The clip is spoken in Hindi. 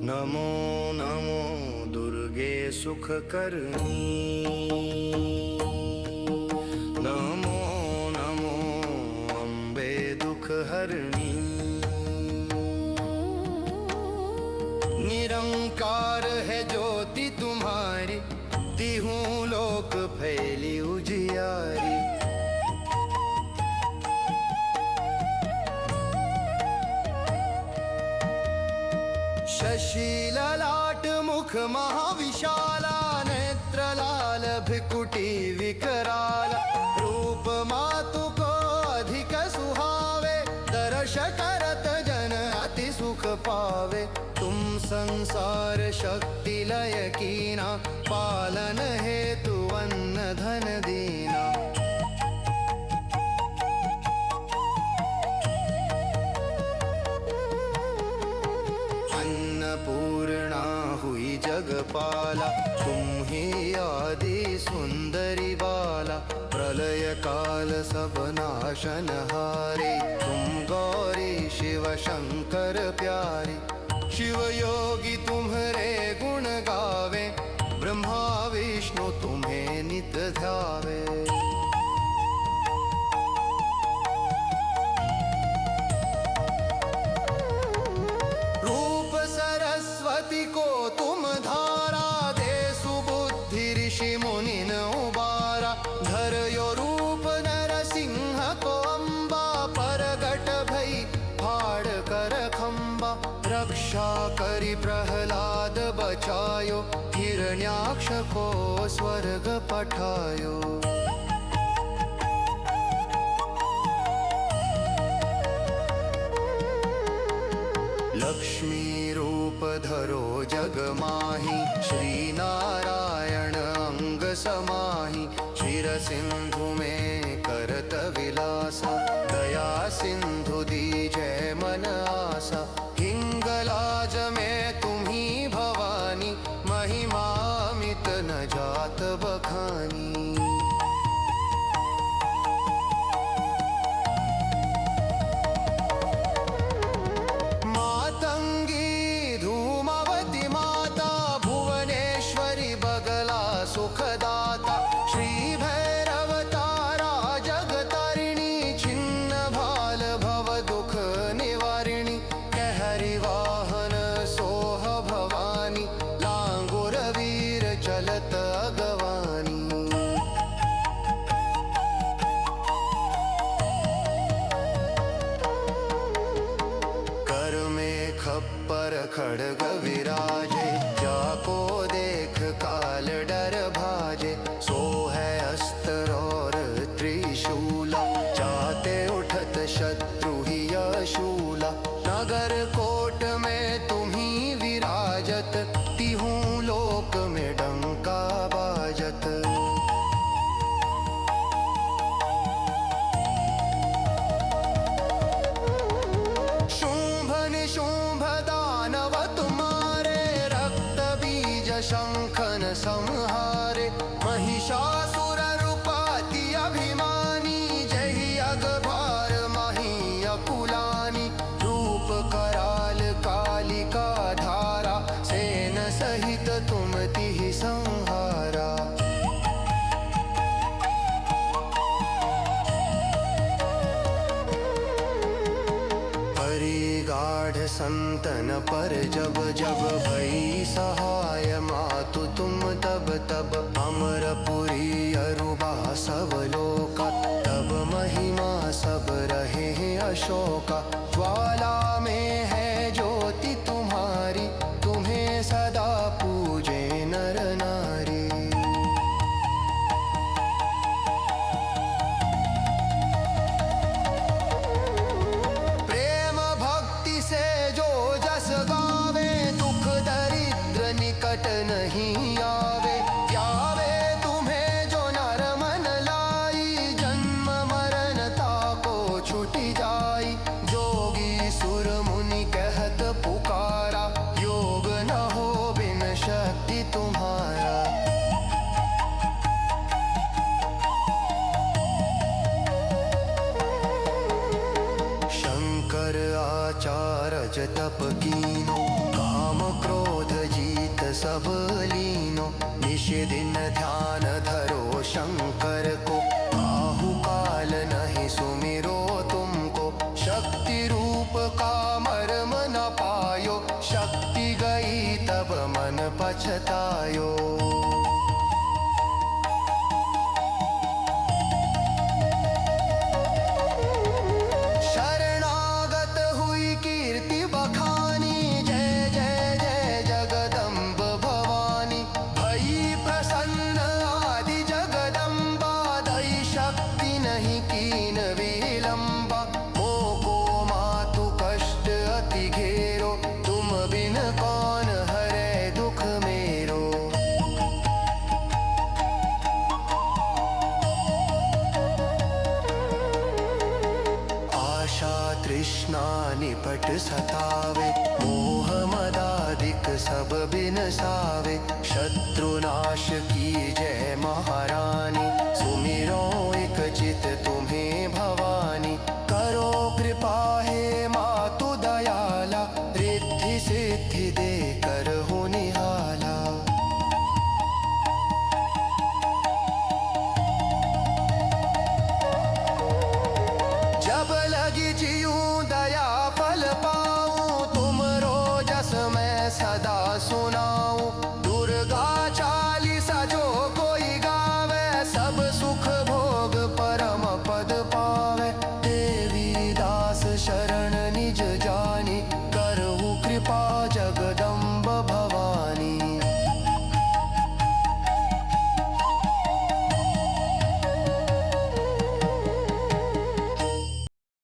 नमो नमो दुर्गे सुखकर्णी, नमो नमो अम्बे दुखहरणी। निरंकार है ज्योति तुम्हारी, तिहूं लोक फैली उजियारी। शशि ललाट मुख महाविशाला, नेत्र लाल भ्रिकुटी विकराला। रूप मातु को अधिक सुहावे, दर्श करत जन अति सुख पावे। तुम संसार शक्ति लय कीना, पालन हेतु अन्न धन दीना। अन्नपूर्णा हुई जगपाला, तुम ही आदि सुंदरी बाला। प्रलय काल सब नाशनहारी, तुम गौरी शिव शंकर प्यारी। शिव योगी तुम्हारे गुण गावे, ब्रह्मा विष्णु तुम्हें नित ध्यावे। रूप सरस्वती को तुम धारा, दे सुबुद्धि ऋषि मुनिन उबारा। धरयो रूप नरसिंह को अम्बा, परगट भई फाड़ कर खंबा। रक्षा करी प्रहलाद बचायो, हिरण्याक्ष को स्वर्ग पठायो। लक्ष्मी रूप धरो जग माही, श्री नारायण अंग समाही। क्षीर सिंधु में करत विलासा, दया सिंधु दीजै मन आसा। हिंगलाज में तुम्ही भवानी, महिमा मित न जात बखानी। सुखदाता श्री भैरव तारा, जगतारिणी। छिन्न भाल भव दुख निवारिणी, कहरि वाहन सोह भवानी। लांगुर वीर चलत अगवानी। कर में खप्पर खड्ग विराजे, जाको देख काल डर भाजे। सो है अस्त्र और त्रिशूला, जाते उठत शत्रु ही अशूला। नगर कोट में तुम्ही विराजत, तिहूं लोक में डंका बाजत। शुंभ निशुंभ दानव तुम्हारे, रक्त बीज शंखन संहारे। महिषासुर रूपाति अभिमानी, जहि अगभार मही अकुलानी। रूप कराल कालिका धारा, सेन सहित तुम तिहि संहारा। गाढ़ संतन पर जब जब भई सहाय, मातु तुम तब तब। अमरपुरी अरुबा सब लोका, तब महिमा सब रहे अशोका। ज्वाला में है ज्योति तुम्हारी, तुम्हें सदा पूजे नर नारी। निकट नहीं आवे, यावे तुम्हें जो नर मन लाई। जन्म मरण ताको छुटी जाई, जोगी सुर मुनि कर आचारज तप कीनो, काम क्रोध जीत सब लीनो। निश दिन ध्यान धरो शंकर को, काहू काल नहीं सुमिरो तुमको। शक्ति रूप का मर्म न पायो, शक्ति गई तब मन पछतायो। तृष्णा निपट सतावे, मोह मदादिक सब बिनसावे। शत्रुनाश की जय महारानी, सुमिरो